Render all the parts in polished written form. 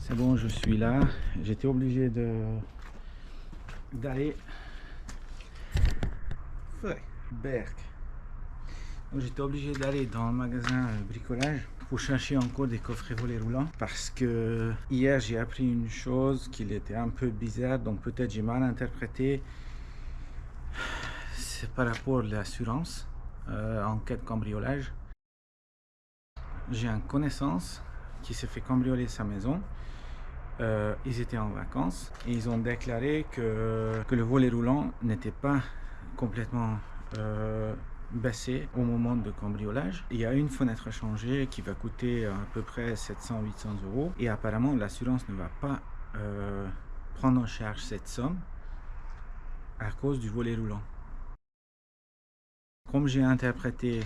C'est bon, je suis là. J'étais obligé d'aller Berck. Donc j'étais obligé d'aller dans le magasin bricolage pour chercher encore des coffrets volets roulants parce que hier j'ai appris une chose qui était un peu bizarre, donc peut-être j'ai mal interprété. C'est par rapport à l'assurance en cas de cambriolage. J'ai une connaissance qui s'est fait cambrioler sa maison. Ils étaient en vacances et ils ont déclaré que le volet roulant n'était pas complètement baissé au moment de cambriolage. Il y a une fenêtre à changer qui va coûter à peu près 700-800 € et apparemment l'assurance ne va pas prendre en charge cette somme à cause du volet roulant. Comme j'ai interprété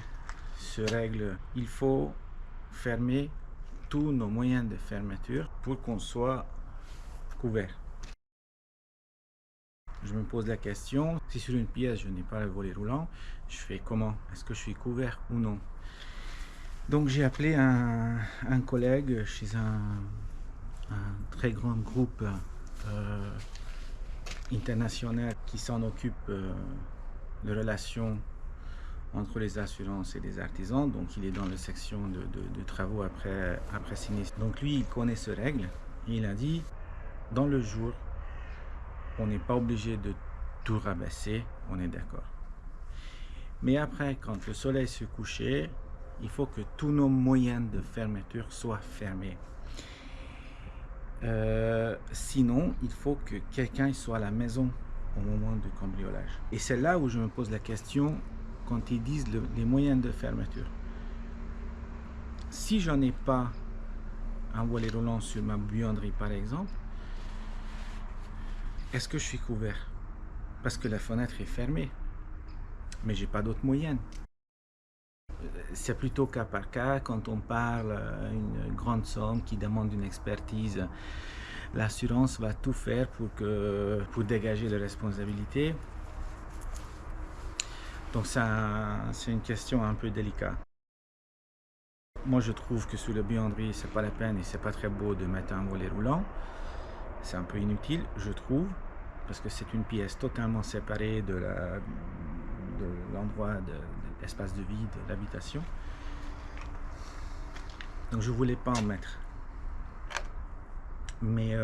ce règle, il faut fermer tous nos moyens de fermeture pour qu'on soit couvert. Je me pose la question, si sur une pièce je n'ai pas le volet roulant, je fais comment? Est-ce que je suis couvert ou non? Donc j'ai appelé un collègue chez un très grand groupe international qui s'en occupe de relations entre les assurances et les artisans. Donc il est dans la section de travaux après sinistre. Donc lui il connaît ce règle et il a dit dans le jour on n'est pas obligé de tout rabaisser, on est d'accord. Mais après, quand le soleil se couche, il faut que tous nos moyens de fermeture soient fermés. Sinon, il faut que quelqu'un soit à la maison au moment du cambriolage. Et c'est là où je me pose la question quand ils disent les moyens de fermeture. Si j'en ai pas un volet roulant sur ma buanderie par exemple, est-ce que je suis couvert? Parce que la fenêtre est fermée, mais j'ai pas d'autres moyens. C'est plutôt cas par cas quand on parle une grande somme qui demande une expertise. L'assurance va tout faire pour dégager les responsabilités. Donc c'est une question un peu délicate. Moi je trouve que sur la buanderie c'est pas la peine et c'est pas très beau de mettre un volet roulant. C'est un peu inutile je trouve parce que c'est une pièce totalement séparée de l'endroit de l'espace de vie de l'habitation. Donc je voulais pas en mettre. Mais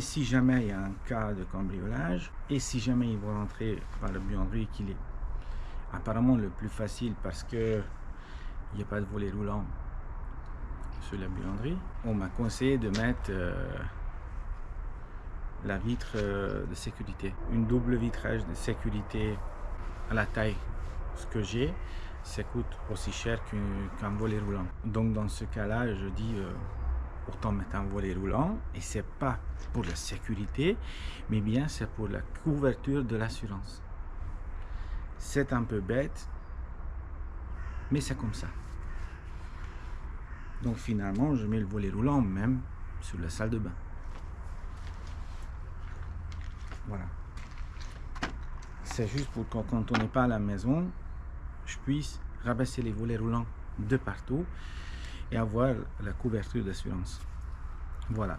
si jamais il y a un cas de cambriolage et si jamais ils vont rentrer par la buanderie qu'il est apparemment le plus facile parce que il n'y a pas de volet roulant sur la buanderie, on m'a conseillé de mettre la vitre de sécurité, une double vitrage de sécurité à la taille ce que j'ai, ça coûte aussi cher qu'un volet roulant. Donc dans ce cas là je dis autant mettre un volet roulant et c'est pas pour la sécurité mais bien c'est pour la couverture de l'assurance. C'est un peu bête mais c'est comme ça. Donc finalement je mets le volet roulant même sur la salle de bain. Voilà. C'est juste pour que quand on n'est pas à la maison, je puisse rabaisser les volets roulants de partout et avoir la couverture d'assurance. Voilà.